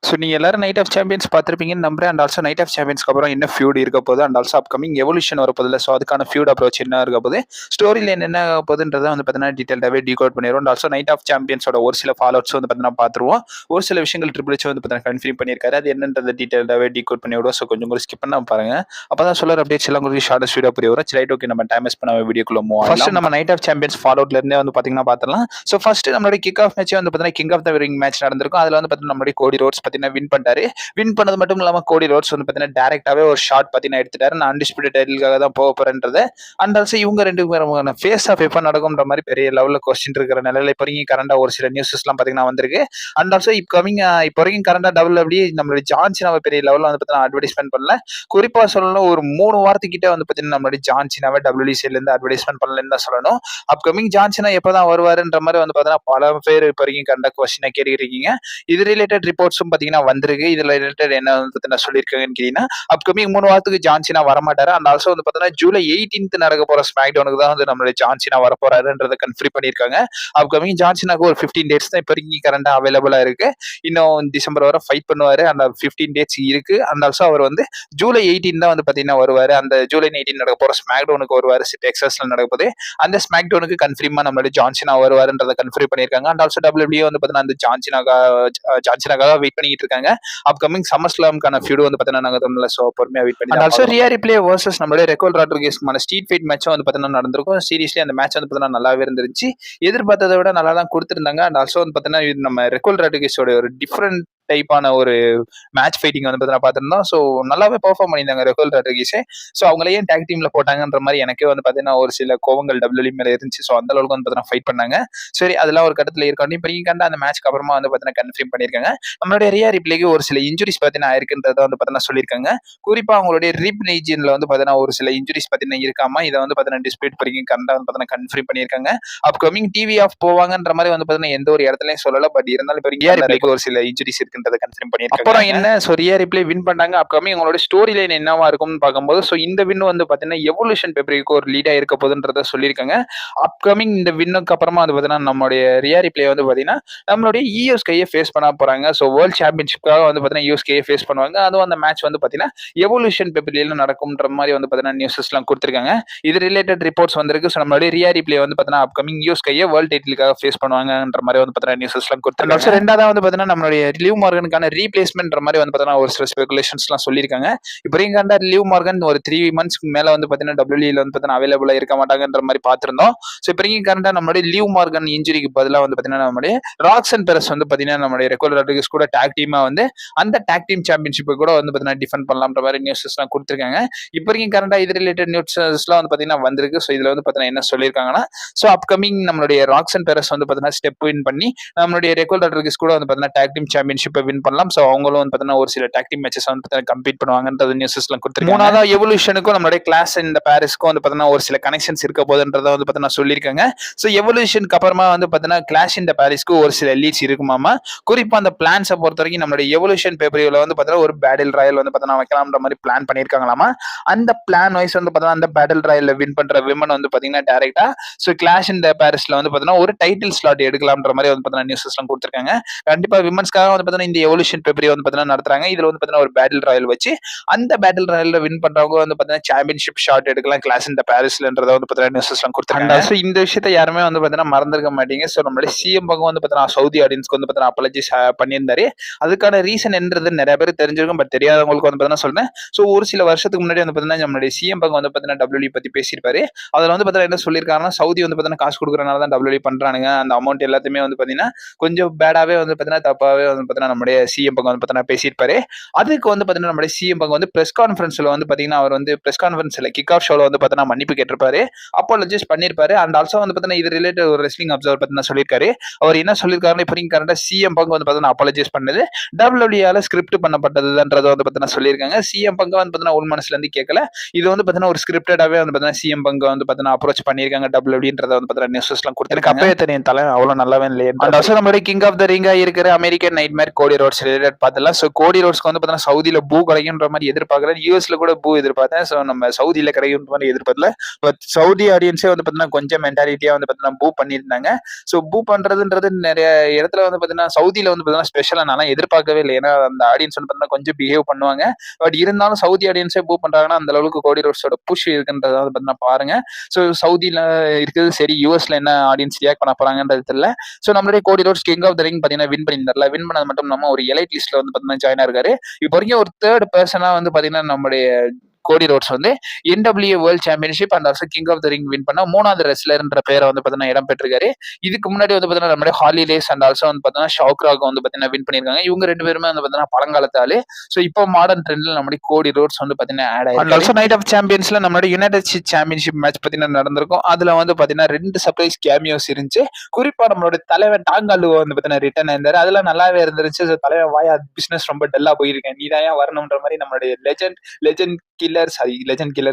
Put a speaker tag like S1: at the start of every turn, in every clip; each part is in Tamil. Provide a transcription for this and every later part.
S1: ஸோ நீங்க எல்லாரும் நைட் ஆஃப் சாம்பியன்ஸ் பார்த்திருப்பீங்கன்னு நம்புறேன். அண்ட் ஆல்சோ நைட் ஆஃப் சாம்பியன்ஸ்க்கு அப்புறம் என்ன ஃபியூட் இருக்க போகுது, அண்ட் ஆல்சோ அப்கமிங் எவல்யூஷன் வரப்போதில்ல. ஸோ அதுக்கான ஃபியூட் அப்ரோச் என்ன இருக்க போகுது, ஸ்டோரி லைன் என்ன ஆக போகுதுன்றத வந்து பார்த்தீங்கன்னா டீடைல்டாகவே டீகோட் பண்ணிடுவோம். அண்ட் ஆல்சோ நைட் ஆஃப் சாம்பியன்ஸோட ஒரு சில ஃபாலோட்ஸ் வந்து பார்த்தீங்கன்னா பார்த்துருவோம். ஒரு சில விஷயங்கள் ட்ரிபிள் எச் வந்து பார்த்தீங்கன்னா கன்ஃபார்ம் பண்ணியிருக்காரு. அது என்னன்றதை டீடைல்டாகவே டீகோட் பண்ணி விடுவோம். ஸோ கொஞ்சம் கூட ஸ்கிப் பண்ணாம பாருங்க. அப்பதான் சொல்ற அப்டேட்ஸ் எல்லாம் உங்களுக்கு ஷார்ட் வீடியோ புரிய வரும். ரைட், ஓகே, நம்ம டைம் வேஸ்ட் பண்ண வீடியோக்குள்ள மூவ் ஆகலாம். ஃபர்ஸ்ட் நம்ம நைட் ஆஃப் சாம்பியன்ஸ் ஃபாலோட்ல இருந்தே வந்து பார்த்தீங்கன்னா பார்த்தலாம். ஸோ ஃபர்ஸ்ட் நம்மளுடைய கிக் ஆஃப் மேட்ச் வந்து பார்த்தீங்கன்னா king of the ring match நடந்திருக்கும். அதுல வந்து பார்த்தீங்கன்னா நம்மளுடைய கோடி ரோட்ஸ் பார்த்தீங்கன்னா வின் பண்ணிட்டாரு. வின் பண்ணது மட்டும் இல்லாம கோடி ரோட்ஸ் வந்து பார்த்தீங்கன்னா டேரக்டாவே ஒரு ஷாட் பார்த்தீங்கன்னா எடுத்துட்டாரு. நான் அன்டிஸ்பியூட்டட் டைட்டிலுக்காக தான் போக போறேன்றது. அண்ட் ஆல்சோ இவங்க ரெண்டு பேரும் ஃபேஸ் ஆஃப் எப்போ நடக்கும்ன்ற மாதிரி பெரிய லெவலில் கொஸ்டின் இருக்கிற நிலையில இப்போ வரைக்கும் கரண்டா ஒரு சில நியூஸஸ் எல்லாம் பார்த்தீங்கன்னா வந்திருக்கு. அண்ட் ஆல்சோ இப்போ வரைக்கும் கரண்டா டபிள்யூடபிள்யூ நம்மளுடைய ஜான்சினாவை பெரிய லெவலில் வந்து பார்த்தீங்கன்னா அட்வர்டைஸ்மெண்ட் பண்ணல. குறிப்பா சொல்லணும், ஒரு 3 வாரத்துக்கிட்ட வந்து பார்த்தீங்கன்னா நம்மளுடைய ஜான்சினாவை டபிள்யூடபிள்யூ சைட்ல இருந்து அட்வர்டைஸ்மெண்ட் பண்ணலன்னு தான் சொல்லணும். அப்கமிங் ஜான்சினா எப்பதான் வருவாருன்ற மாதிரி வந்து பார்த்தீங்கன்னா பல பேர் இப்போ வரைக்கும் கரண்டா கொஸ்டினை கேட்டுருக்கீங்க. இது ரிலேட்டட் ரிப்போர்ட்ஸும் பார்த்தீங்கன்னா வந்திருக்கு. இதுல ரிலேட்டட் என்ன வந்து சொல்லியிருக்காங்கன்னு கேட்டீங்கன்னா, அப்கமிங் 3 வாரத்துக்கு ஜான்சினா வரமாட்டாரு. அண்ட் ஆல்சோ வந்து பார்த்தீங்கன்னா ஜூலை 18th நடக்க போற ஸ்மாக் டவுனுக்கு தான் வந்து நம்மளுடைய ஜான்சினா வரப்போறாருன்றதை கன்ஃபார்ம் பண்ணியிருக்காங்க. அப்கமிங் ஜான்சினாக்கு ஒரு 15 டேட்ஸ் தான் இப்போ வரைக்கும் கரண்டா அவைலபிளா இருக்கு. இன்னும் டிசம்பர் வரை ஃபைட் பண்ணுவாரு. அந்த 15 டேட்ஸ் இருக்கு. அண்ட் ஆல்சோ அவர் வந்து ஜூலை 18 தான் வந்து பார்த்தீங்கன்னா வருவாரு. அந்த ஜூலை 18 நடக்க போற ஸ்மாக் டவுனுக்கு வருவாரு. டெக்சாஸ்ல நடக்குது. அந்த ஸ்மாக் டவுனுக்கு கன்ஃபார்மா நம்மளுடைய ஜான்சினா வருவாருன்றதை கன்ஃபார்ம் பண்ணியிருக்காங்க. அண்ட் ஆல்சோ டபிள்யூடபிள்யூ வந்து பார்த்தீங்கன்னா அந்த ஜான்சினாக்காக வெயிட் பண்ணிட்டு இருக்காங்க. அப்கமிங் சம்மர் ஸ்லாம்கான ஃபியூட் வந்து பார்த்தீங்கன்னா நாங்கள் தமிழ்ல ஸோ பொறுமையா வெயிட் பண்ணி. ஆல்சோ ரியா ரிப்ளே வர்சஸ் நம்மளுடைய ரெக்கோல் ராட்ரிகேஸ்க்கான ஸ்ட்ரீட் ஃபைட் மேட்சும் வந்து பார்த்தீங்கன்னா நடந்திருக்கும். சீரியஸ்லி அந்த மேட்ச் வந்து பார்த்தீங்கன்னா நல்லாவே இருந்துச்சு. எதிர்பார்த்ததை விட நல்லா தான் கொடுத்துருந்தாங்க. அண்ட் ஆல்சோ வந்து பார்த்தீங்கன்னா இது நம்ம ரெக்கோல் ராட்ரிகேஸோட ஒரு டிஃப்ரெண்ட் டைப்பான ஒரு மேட்ச் ஃபைட்டிங் வந்து பார்த்தீங்கன்னா பார்த்துருந்தோம். ஸோ நல்லாவே பெர்ஃபார்ம் பண்ணியிருந்தாங்க ரெக்கோல் ராட்ரிகேஸே. ஸோ அவங்கள ஏன் டேக் டீம்ல போட்டாங்கன்ற மாதிரி எனக்கே வந்து பார்த்தீங்கன்னா ஒரு சில கோவங்கள் டபிள்யூ மேல இருந்துச்சு. ஸோ அந்த அளவுக்கு வந்து பார்த்தீங்கன்னா ஃபைட் பண்ணாங்க. சரி, அதெல்லாம் ஒரு கட்டத்தில் இருக்கணும். இப்போ கண்ட அந்த மேட்ச்க்கு அப்புறமா வந்து பார்த்தீங்கன்னா கன்ஃபார்ம் பண்ணியிருக்காங்க. நம்மளுடைய ரியா ரிப்ளேக்கு ஒரு சில இன்ஜுரிஸ் பார்த்தீங்கன்னா இருக்குன்றத வந்து பார்த்தீங்கன்னா சொல்லியிருக்காங்க. குறிப்பா அவங்களுடைய ரிப் ரீஜியன்ல வந்து பார்த்தீங்கன்னா ஒரு சில இன்ஜுரிஸ் பார்த்தீங்கன்னா இருக்காம இதை வந்து பார்த்தீங்கன்னா டிஸ்பியூட் பண்ணி கண்டா வந்து பார்த்தீங்கன்னா கன்ஃபார்ம் பண்ணியிருக்காங்க. அப்கமிங் டிவி ஆஃப் போவாங்கன்ற மாதிரி வந்து பார்த்தீங்கன்னா எந்த ஒரு இடத்துலயும் சொல்லல. பட் இருந்தாலும் இப்போ ரியா ரிப்ளேக்கு ஒரு சில இன்ஜுரிஸ் இருக்குன்றத கன்ஃபார்ம் பண்ணியிருக்காங்க. அப்புறம் என்ன, ஸோ ரியா ரிப்ளே வின் பண்ணாங்க. அப்கமிங் அவங்களோட ஸ்டோரி லைன் என்னவா இருக்கும்னு பார்க்கும்போது ஸோ இந்த வின் வந்து பார்த்தீங்கன்னா எவல்யூஷன் பேப்பருக்கு ஒரு லீடா இருக்க போகுதுன்றத சொல்லியிருக்காங்க. அப்கமிங் இந்த வின்னுக்கு அப்புறமா வந்து பார்த்தீங்கன்னா நம்மளுடைய ரியா ரிப்ளே வந்து பார்த்தீங்கன்னா நம்மளுடைய யூஎஸ்கேயை ஃபேஸ் பண்ண போறாங்க. ஸோ வேர்ல்ட் சாம்பியன்ஷிப்காக வந்து பார்த்தீங்கன்னா யூஎஸ்கேயை ஃபேஸ் பண்ணுவாங்க. அதுவும் அந்த மேட்ச் வந்து பார்த்தீங்கன்னா எவல்யூஷன் பேப்பர்ல நடக்கும்ன்ற மாதிரி வந்து பார்த்தீங்கன்னா நியூஸஸ் எல்லாம் கொடுத்துருக்காங்க. இது ரிலேட்டட் ரிப்போர்ட்ஸ் வந்திருக்கு. ஸோ நம்மளுடைய ரியா ரிப்ளே வந்து பார்த்தீங்கன்னா அப்கமிங் யூஎஸ்கேயை வேர்ல்ட் டைட்டிலுக்காக ஃபேஸ் பண்ணுவாங்கன்ற மாதிரி வந்து பார்த்தீங்கன்னா நியூஸஸ் எல்லாம் கொடுத்துருக்காங்க. ரெண்டாவது வந்து பார்த்தீங்கன்னா நம்மளுடைய லிவ் மார்கனுக்கான ரீப்ளேஸ்மெண்ட்ன்ற மாதிரி வந்து பார்த்தீங்கன்னா ஒரு சில ஸ்பெகுலேஷன்ஸ் எல்லாம் சொல்லியிருக்காங்க. இப்போ ரீகண்டா லிவ் மார்கன் ஒரு 3 months மேல வந்து பார்த்தீங்கன்னா டபிள்யூல வந்து பார்த்தீங்கன்னா அவைலபிளா இருக்க மாட்டாங்கன்ற மாதிரி பார்த்திருந்தோம். ஸோ இப்போ கரண்டா நம்மளுடைய லிவ் மார்கன் இன்ஜுரிக்கு பதிலாக வந்து பார்த்தீங்கன்னா நம்மளுடைய ராக்சன் பெரஸ் வந்து பார்த்தீங்கன்னா நம்மளுடைய ரெக்கோல் ராட்ரிகஸ் கூட டாக் டீமா வந்து அந்த டாக் டீம் சாம்பியன்ஷிப்பை கூட வந்து பார்த்தீங்கன்னா டிஃபெண்ட் பண்ணலாம்ன்ற மாதிரி நியூஸஸ் எல்லாம் கொடுத்துருக்காங்க. இப்போ கரண்டா இது ரிலேட்டட் நியூஸஸ்லாம் வந்து பார்த்தீங்கன்னா வந்திருக்கு. ஸோ இதுல வந்து பார்த்தீங்கன்னா என்ன சொல்லியிருக்காங்கன்னா, ஸோ அப்கமிங் நம்மளுடைய ராக்சன் பெரஸ் வந்து பார்த்தீங்கன்னா ஸ்டெப் வின் பண்ணி நம்மளுடைய ரெக்கோல் ராட்ரிகஸ் கூட வந்து பார்த்தீங்கன்னா டாக் டீம் சாம்பியன்ஷிப்பை வின் பண்ணலாம். ஸோ அவங்களும் வந்து பார்த்தீங்கன்னா ஒரு சில டாக் டீம் மேட்சஸ் வந்து பார்த்தீங்கன்னா கம்பீட் பண்ணுவாங்கன்றது நியூஸஸ் எல்லாம் கொடுத்துருக்காங்க. மூணாவது எவல்யூஷனுக்கும் நம்மளுடைய கிளாஸ் இந்த பாரிஸ்க்கும் வந்து பார்த்தீங்கன்னா ஒரு சில கனெக்ஷன்ஸ் இருக்க போதுன்றதை வந்து பார்த்தீங்கன்னா சொல்லியிருக்காங்க. ஸோ எவல்யூஷனுக்கு அப்புறமா வந்து பார்த்தீங்கன்னா கிளாஷ் இந்த பாரிஸ்க்கு ஒரு சில லீட்ஸ் இருக்குமாமா. குறிப்பா அந்த பிளான்ஸை பொறுத்த வரைக்கும் நம்மளுடைய எவல்யூஷன் பேப்பரில் வந்து பார்த்தீங்கன்னா ஒரு பேட்டில் ராயல் வந்து பார்த்தீங்கன்னா வைக்கலாம்ன்ற மாதிரி பிளான் பண்ணியிருக்காங்களாமா. அந்த பிளான் வைஸ் வந்து பார்த்தீங்கன்னா அந்த பேட்டில் ராயல்ல வின் பண்ற விமன் வந்து பார்த்தீங்கன்னா டைரக்டா ஸோ கிளாஷ் இந்த பாரிஸ்ல வந்து பார்த்தீங்கன்னா ஒரு டைட்டில் ஸ்லாட் எடுக்கலாம்ன்ற மாதிரி வந்து பார்த்தீங்கன்னா நியூஸஸ் எல்லாம் கொடுத்துருக்காங்க. கண்டிப்பா விமன்ஸ்க்காக வந்து பார்த்தீங்கன்னா இந்த எவல்யூஷன் பேப்பரி வந்து பார்த்தீங்கன்னா நடத்துறாங்க. இதுல வந்து பார்த்தீங்கன்னா ஒரு பேட்டில் ராயல் வச்சு அந்த பேட்டில் ராயல்ல வின் பண்றவங்க வந்து பார்த்தீங்கன்னா சாம்பியன்ஷிப் ஷாட் எடுக்கலாம் கிளாஸ் இந்த பாரிஸ்லன்றத வந்து பார்த்தீங்கன்னா நியூஸஸ் எல்லாம் கொடுத்துருக்காங்க. ஸோ இந்த விஷயத்தை யாருமே வந்து பார்த்தீங்கன்னா மறந்துருக்க மாட்டீங்க. ஸோ நம்மளுடைய சிஎம் பக்கம் வந்து பார்த்தீங்கன்னா சவுதி ஆடியன்ஸ்க்கு வந்து பார்த்தீங்கன்னா அப்பாலஜிஸ் பண்ணியிருந்தாரு. அதுக்கான ரீசன் என்றது நிறைய பேர் தெரிஞ்சிருக்கும். பட் தெரியாதவங்களுக்கு வந்து பார்த்தீங்கன்னா சொல்றேன். ஸோ ஒரு சில வருஷத்துக்கு முன்னாடி வந்து பார்த்தீங்கன்னா நம்மளுடைய சிஎம் பக்கம் வந்து பார்த்தீங்கன்னா டபிள்யூ பத்தி பேசியிருப்பாரு. அதில் வந்து பார்த்தீங்கன்னா என்ன சொல்லியிருக்காங்கன்னா, சவுதி வந்து பார்த்தீங்கன்னா காசு கொடுக்குறனால தான் டபிள்யூ பண்றானுங்க. அந்த அமௌண்ட் எல்லாத்தையுமே வந்து பார்த்தீங்கன்னா கொஞ்சம் பேடாவே வந்து பார்த்தீங்கன்னா தப்பாவே வந்து பார்த்தீங்கன்னா நம்மளுடைய சிஎம் பக்கம் வந்து பார்த்தீங்கன்னா பேசியிருப்பாரு. அதுக்கு வந்து பார்த்தீங்கன்னா நம்மளுடைய சிஎம் பக்கம் வந்து பிரஸ் கான்ஃபரன்ஸ்ல வந்து பார்த்தீங்கன்னா அவர் வந்து பிரஸ் கான்ஃபரன்ஸ்ல கிக் ஆஃப் ஷோல வந்து பார்த்தீங்கன்னா மன்னிப்பு கேட்டிருப்பாரு. அப்பாலஜிஸ் பண்ணியிருப்பாரு. அண்ட் ஆல்சோ வந்து பார்த்தீங்கன்னா இது ரிலேட்டட் ஒரு ரெஸ்லிங் அப்சர்வர் பார்த்தீங்கன்னா சொல்லியிருக்காரு. அவர் என்ன சொல்லியிருக்காருன்னு இப்போ கரெக்டா சிஎம் பங்கு வந்து பார்த்தீங்கன்னா அப்பாலஜைஸ் பண்ணது டபிள்யூடபிள்யூஆல ஸ்கிரிப்ட் பண்ணப்பட்டதுன்றதை வந்து பார்த்தீங்கன்னா சொல்லியிருக்காங்க. சிஎம் பங்கு வந்து பார்த்தீங்கன்னா உள் மனசுல இருந்து கேட்கல. இது வந்து பார்த்தீங்கன்னா ஒரு ஸ்கிரிப்டடாவே வந்து பார்த்தீங்கன்னா சிஎம் பங்கு வந்து பார்த்தீங்கன்னா அப்ரோச் பண்ணியிருக்காங்க டபிள்யூடபிள்யூன்றத வந்து பார்த்தீங்கன்னா நியூஸஸ்லாம் கொடுத்துருக்கு. அப்பவே தெரியும் தலை அவ்வளோ நல்லாவே இல்லையே. அண்ட் ஆல்சோ நம்மளுடைய கிங் ஆஃப் த ரிங்கா இருக்கிற அமெரிக்கன் நைட்மேர் கோடி ரோட்ஸ் ரிலேட்டட் பார்த்துலாம். ஸோ கோடி ரோட்ஸ்க்கு வந்து பார்த்தீங்கன்னா சவுதியில் பூ கிடைக்குன்ற மாதிரி எதிர்பார்க்குறேன். யூஎஸ்ல கூட பூ எதிர்பார்த்தேன். ஸோ நம்ம சவுதியில் கிடைக்குன்ற மாதிரி எதிர்பார்க்கல. பட் சவுதி ஆடியன்ஸே வந்து பார்த்தீங்கன்னா கொஞ்சம் மென்டாலிட்டியாக வந்து பார்த்தீங்கன்னா பூ பண்ணியிருந்தாங்க. ஸோ பூ பண்ணுறதுன்றது நிறைய இடத்துல வந்து பார்த்தீங்கன்னா சவுதியில் வந்து பார்த்தீங்கன்னா ஸ்பெஷலாக நான் எதிர்பார்க்கவே இல்லை. ஏன்னா அந்த ஆடியன்ஸ் வந்து பார்த்தீங்கன்னா கொஞ்சம் பிஹேவ் பண்ணுவாங்க. பட் இருந்தாலும் சவுதி ஆடியன்ஸே பூ பண்ணுறாங்கன்னா அந்த அளவுக்கு கோடி ரோட்ஸோட புஷ் இருக்குன்றத வந்து பார்த்தீங்கன்னா பாருங்க. ஸோ சவுதியில் இருக்குது சரி, யூஎஸ்ல என்ன ஆடியன்ஸ் ரியாக்ட் பண்ண போறாங்கன்றது தெரியல. ஸோ நம்மளுடைய Cody Rhodes king of the ring பார்த்தீங்கன்னா வின் பண்ணியிருந்தார்ல. வின் பண்ணது மட்டும் இல்லாமல் ஒரு எலைட் லிஸ்ட்ல வந்து பார்த்தீங்கன்னா ஜாயின் ஆயிருக்காரு. இப்போ வரைக்கும் ஒரு தேர்ட் பர்சனா வந்து பார்த்தீங்கன்னா நம்மளுடைய கோடி ரோட்ஸ் வந்து NWA world championship and also king of the ring win பண்ண 3வது ரெஸ்லர்ன்ற பேரை வந்து பார்த்தீங்கன்னா இடம் பெற்றிருக்காரு. இதுக்கு முன்னாடி வந்து பார்த்தீங்கன்னா நம்மளுடைய ஹாலிடேஸ் அண்ட் ஆல்சோ வந்து பார்த்தீங்கன்னா ஷவுக்ராக் வந்து பார்த்தீங்கன்னா வின் பண்ணியிருக்காங்க. இவங்க 2 பேருமே வந்து பார்த்தீங்கன்னா பழங்காலத்து ஆளு. ஸோ இப்போ மாடர்ன் ட்ரெண்ட்ல நம்மளுடைய கோடி ரோட்ஸ் வந்து பார்த்தீங்கன்னா ஆட் ஆயிருக்கு. அண்ட் ஆல்சோ நைட் ஆஃப் சாம்பியன்ஸ்ல நம்மளுடைய யுனைடெட் ஸ்டேட்ஸ் சாம்பியன்ஷிப் மேட்ச் பார்த்தீங்கன்னா நடந்திருக்கும். அதுல வந்து பார்த்தீங்கன்னா 2 சர்ப்ரைஸ் கேமியோஸ் இருந்துச்சு. குறிப்பா நம்மளுடைய தலைவன் டாங்காலு வந்து பார்த்தீங்கன்னா ரிட்டர்ன் ஆயிருந்தாரு. அதெல்லாம் நல்லாவே இருந்துருச்சு. ஸோ தலைவன் வாயா பிசினஸ் ரொம்ப டல்லா போயிருக்கேன், நீ தான் வரணும்ன்ற மாதிரி நம்மளுடைய லெஜெண்ட் கில்லர்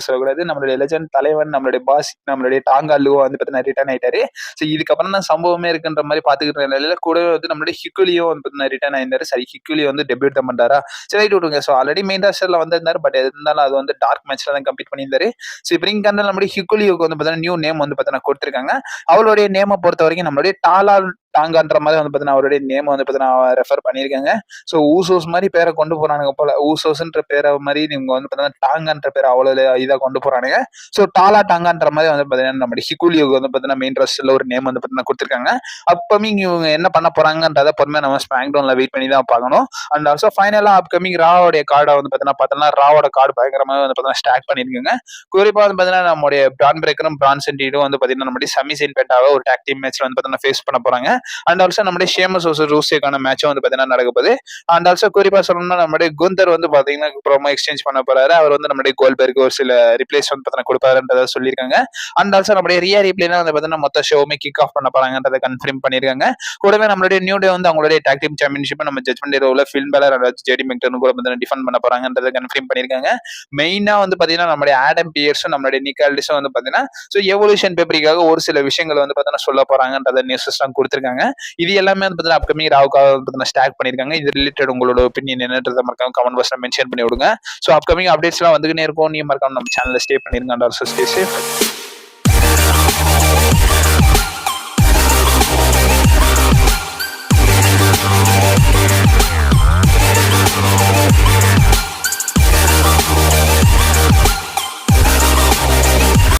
S1: சொல்லக்கூடாது, நம்மளுடைய லெஜெண்ட் தலைவன், நம்மளுடைய பாஸ், நம்மளுடைய டாங்காலுவோ வந்து பார்த்தீங்கன்னா ரிட்டர்ன் ஆயிட்டாரு. ஸோ இதுக்கப்புறம் தான் சம்பவமே இருக்குன்ற மாதிரி பார்த்துக்கிட்டு நிலையில கூட வந்து நம்மளுடைய ஹிக்குலியோ வந்து பார்த்தீங்கன்னா ரிட்டர்ன் ஆயிருந்தாரு. சரி, ஹிக்குலியோ வந்து டெபியூட் தான் பண்றாரா, சரி ரைட் விடுங்க. ஸோ ஆல்ரெடி மெயின் ராஸ்டர்ல வந்திருந்தாரு. பட் இருந்தாலும் அது வந்து டார்க் மேட்ச்ல தான் கம்ப்ளீட் பண்ணியிருந்தாரு. ஸோ இப்போ இங்க நம்மளுடைய ஹிக்குலியோக்கு வந்து பார்த்தீங்கன்னா நியூ நேம் வந்து பார்த்தீங்கன்னா கொடுத்துருக்காங்க. அவளுடைய நேமை பொறுத்த வரைக்கும் நம்மளுடைய டாங்கான்ற மாதிரி வந்து பார்த்தீங்கன்னா அவருடைய நேம் வந்து பார்த்தீங்கன்னா ரெஃபர் பண்ணியிருக்காங்க. ஸோ ஊசோஸ் மாதிரி பேரை கொண்டு போறானுங்க போல. ஊசோஸ்ன்ற பேரை மாதிரி இவங்க வந்து பார்த்தீங்கன்னா டாங்கான்ற பேரை அவ்வளோ இதாக கொண்டு போறானுங்க. ஸோ டாங்கான்ற மாதிரி வந்து பார்த்தீங்கன்னா நம்ம ஹிக்குலியோக்கு வந்து பார்த்தீங்கன்னா மெயின் ராஸ்டர்ல ஒரு நேம் வந்து பார்த்தீங்கன்னா கொடுத்துருக்காங்க. அப்கமிங் இவங்க என்ன பண்ண போறாங்கன்றத பொறுமையா நம்ம ஸ்மாக் டவுன்ல வெயிட் பண்ணி தான் பார்க்கணும். அண்ட் ஆல்சோ ஃபைனலா அப்கமிங் ராவோடைய கார்டை வந்து பார்த்தோம்னா ராவோட கார்டு பயங்கரமாக வந்து பார்த்தீங்கன்னா ஸ்டாக் பண்ணியிருக்காங்க. குறிப்பா வந்து பார்த்தீங்கன்னா நம்மளுடைய பிரான் பிரேக்கரும் பிரான் சென்டிடும் வந்து பார்த்தீங்கன்னா நம்மளுடைய சமிசைன் பெட்டாவை ஒரு டாக் டீம் மேட்ச்ல வந்து பார்த்தீங்கன்னா ஃபேஸ் பண்ண போறாங்க. அண்ட் ஆல்சோ நம்மளுடைய ஷேமஸ் ரூசியக்கான மேட்சும் வந்து பார்த்தீங்கன்னா நடக்க போகுது. அண்ட் ஆல்சோ குறிப்பா சொல்லணும்னா நம்மளுடைய குந்தர் வந்து பார்த்தீங்கன்னா ப்ரோமோ எக்ஸ்சேஞ்ச் பண்ண போறாரு. அவர் வந்து நம்மளுடைய கோல்பெர்க் ஒரு சில ரிப்ளேஸ் வந்து பார்த்தீங்கன்னா கொடுப்பாருன்றத சொல்லியிருக்காங்க. அண்ட் ஆல்சோ நம்மளுடைய ரியா ரிப்ளேனா வந்து பார்த்தீங்கன்னா மொத்த ஷோவுமே கிக் ஆஃப் பண்ண போறாங்கன்றதை கன்ஃபார்ம் பண்ணியிருக்காங்க. கூடவே நம்மளுடைய நியூ டே வந்து அவங்களுடைய டாக் டீம் சாம்பியன்ஷிப் நம்ம ஜட்மெண்ட் டேல ஃபின் பேலர் அண்ட் ஜேடி மெக்டன் கூட வந்து டிஃபெண்ட் பண்ண போறாங்கன்றதை கன்ஃபார்ம் பண்ணியிருக்காங்க. மெயினா வந்து பார்த்தீங்கன்னா நம்மளுடைய ஆடம் பியர்ஸும் நம்மளுடைய நிக்கால்டிஸும் வந்து பார்த்தீங்கன்னா ஸோ எவல்யூஷன் பேப்பரிக்காக ஒரு சில விஷயங்கள் வந்து பார்த்தீங்கன்னா சொல்ல போறாங்கன்றத நியூஸஸ் எல்லாம் கொடுத்துருக்காங்க. இது எல்லாமே வந்து பார்த்தீங்கன்னா அப்கமிங் ராவுக்காக வந்து பார்த்தீங்கன்னா ஸ்டாக் பண்ணியிருக்காங்க. இது ரிலேட்டட் உங்களோட ஒப்பீனியன் என்னன்றதை மறக்காம கமெண்ட் பாக்ஸ்ல மென்ஷன் பண்ணி விடுங்க. ஸோ அப்கமிங் அப்டேட்ஸ் எல்லாம் வந்துகிட்டே இருக்கும். நீங்க மறக்காம நம்ம சேனல்ல ஸ்டே பண்ணிருங்க. And also stay safe.